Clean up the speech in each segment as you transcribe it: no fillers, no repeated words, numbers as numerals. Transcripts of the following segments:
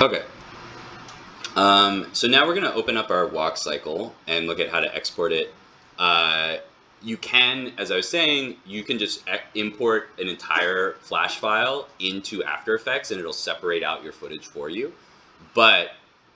Okay. So now we're going to open up our walk cycle and look at how to export it. You can, as I was saying, you can just import an entire Flash file into After Effects and it'll separate out your footage for you. But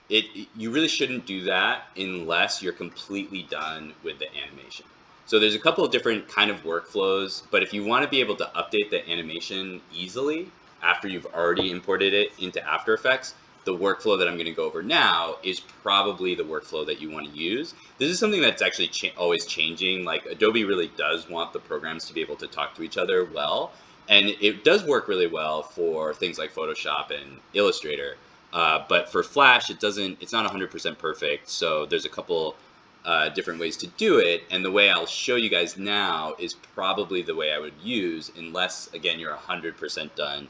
you really shouldn't do that unless you're completely done with the animation. So there's a couple of different kind of workflows, but if you want to be able to update the animation easily after you've already imported it into After Effects, the workflow that I'm going to go over now is probably the workflow that you want to use. This is something that's actually always changing. Like Adobe really does want the programs to be able to talk to each other well, and it does work really well for things like Photoshop and Illustrator. But for Flash, it's not 100% perfect. So there's a couple different ways to do it. And the way I'll show you guys now is probably the way I would use, unless, again, you're 100% done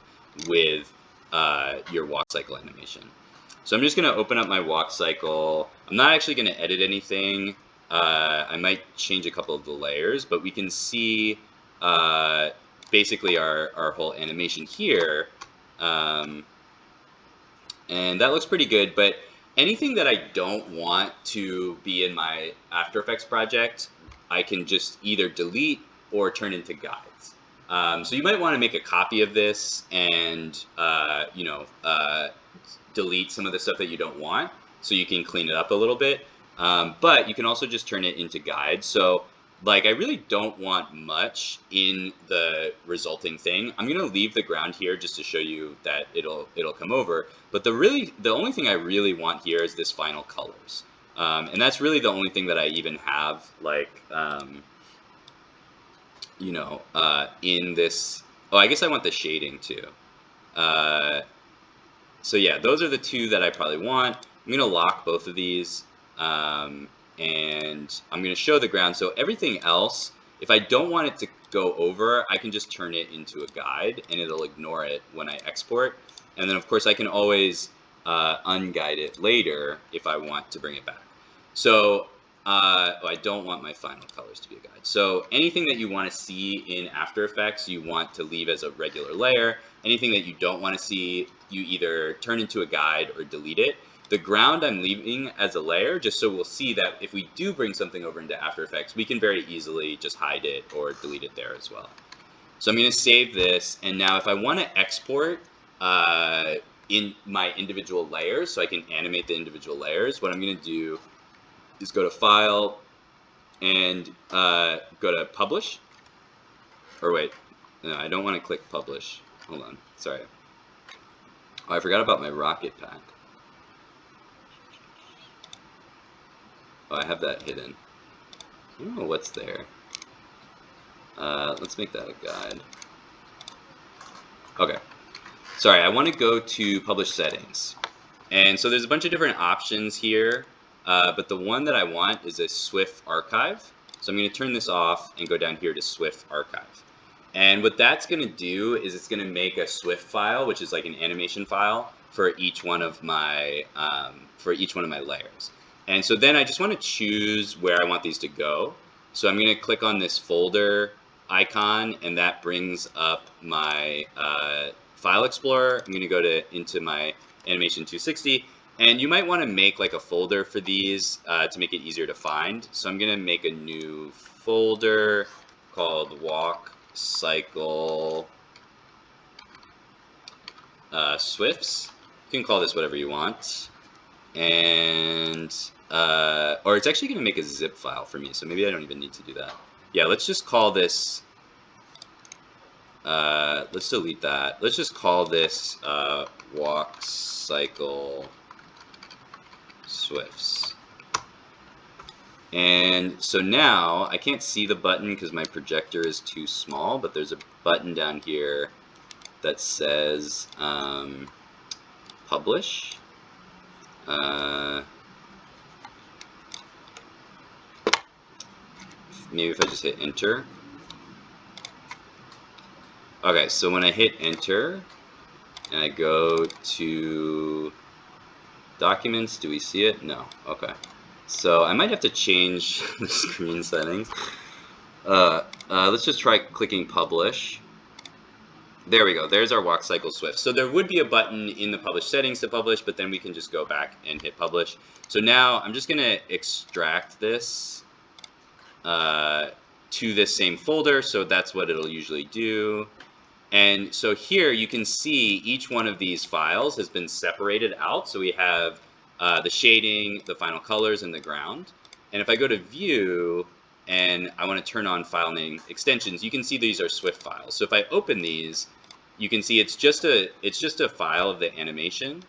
with your walk cycle animation. So I'm just going to open up my walk cycle. I'm not actually going to edit anything. I might change a couple of the layers, but we can see basically our whole animation here. And that looks pretty good, but anything that I don't want to be in my After Effects project, I can just either delete or turn into guides. So you might want to make a copy of this and delete some of the stuff that you don't want so you can clean it up a little bit. But you can also just turn it into guides. So like I really don't want much in the resulting thing. I'm gonna leave the ground here just to show you that it'll come over. But the only thing I really want here is this final colors, and that's really the only thing that I even have like in this. Oh, I guess I want the shading too. So yeah, those are the two that I probably want. I'm gonna lock both of these. And I'm going to show the ground. So everything else, if I don't want it to go over, I can just turn it into a guide and it'll ignore it when I export. And then of course I can always unguide it later if I want to bring it back. So I don't want my final colors to be a guide. So anything that you want to see in After Effects, you want to leave as a regular layer. Anything that you don't want to see, you either turn into a guide or delete it. The ground I'm leaving as a layer, just so we'll see that if we do bring something over into After Effects, we can very easily just hide it or delete it there as well. So I'm going to save this, and now if I want to export in my individual layers, so I can animate the individual layers, what I'm going to do is go to File and go to Publish. Or wait, no, I don't want to click Publish. Hold on, sorry. Oh, I forgot about my Rocket Pack. Oh, I have that hidden. I don't know what's there. Let's make that a guide. Okay. Sorry, I want to go to Publish Settings. And so there's a bunch of different options here, but the one that I want is a SWF archive. So I'm going to turn this off and go down here to SWF archive. And what that's going to do is it's going to make a SWF file, which is like an animation file for each one of my layers. And so then I just want to choose where I want these to go. So I'm going to click on this folder icon, and that brings up my file explorer. I'm going to go into my Animation 260, and you might want to make like a folder for these to make it easier to find. So I'm going to make a new folder called Walk Cycle SWFs. You can call this whatever you want. And or it's actually going to make a zip file for me, so maybe I don't even need to do that. Yeah, let's just call this, let's delete that. Let's just call this Walk Cycle SWFs. And so now I can't see the button because my projector is too small, but there's a button down here that says Publish. Maybe if I just hit enter. Okay, so when I hit enter and I go to documents, do we see it? No. Okay. So I might have to change the screen settings. Let's just try clicking publish. There we go. There's our walk cycle SWF. So there would be a button in the publish settings to publish, but then we can just go back and hit publish. So now I'm just going to extract this to this same folder. So that's what it'll usually do. And so here you can see each one of these files has been separated out. So we have the shading, the final colors, and the ground. And if I go to view and I want to turn on file name extensions, you can see these are SWF files. So if I open these, you can see it's just a file of the animation.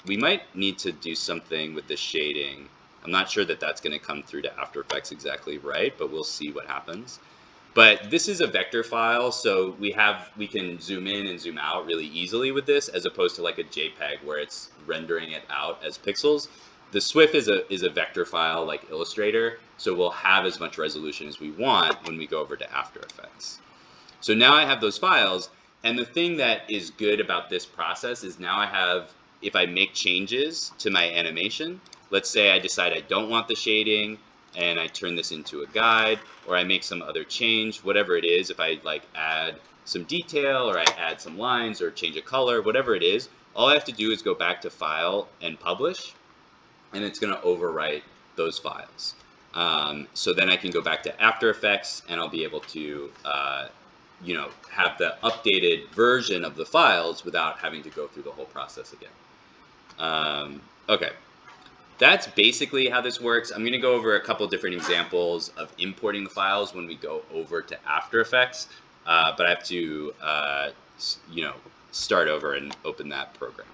We might need to do something with the shading. I'm not sure that that's going to come through to After Effects exactly right, but we'll see what happens. But this is a vector file, so we can zoom in and zoom out really easily with this, as opposed to like a JPEG where it's rendering it out as pixels. The SWF is a vector file like Illustrator, so we'll have as much resolution as we want when we go over to After Effects. So now I have those files, and the thing that is good about this process is now I have, if I make changes to my animation, let's say I decide I don't want the shading, and I turn this into a guide, or I make some other change, whatever it is, if I like add some detail, or I add some lines, or change a color, whatever it is, all I have to do is go back to File and Publish, and it's going to overwrite those files. So then I can go back to After Effects, and I'll be able to have the updated version of the files without having to go through the whole process again. Okay. That's basically how this works. I'm going to go over a couple different examples of importing the files when we go over to After Effects, but I have to, start over and open that program.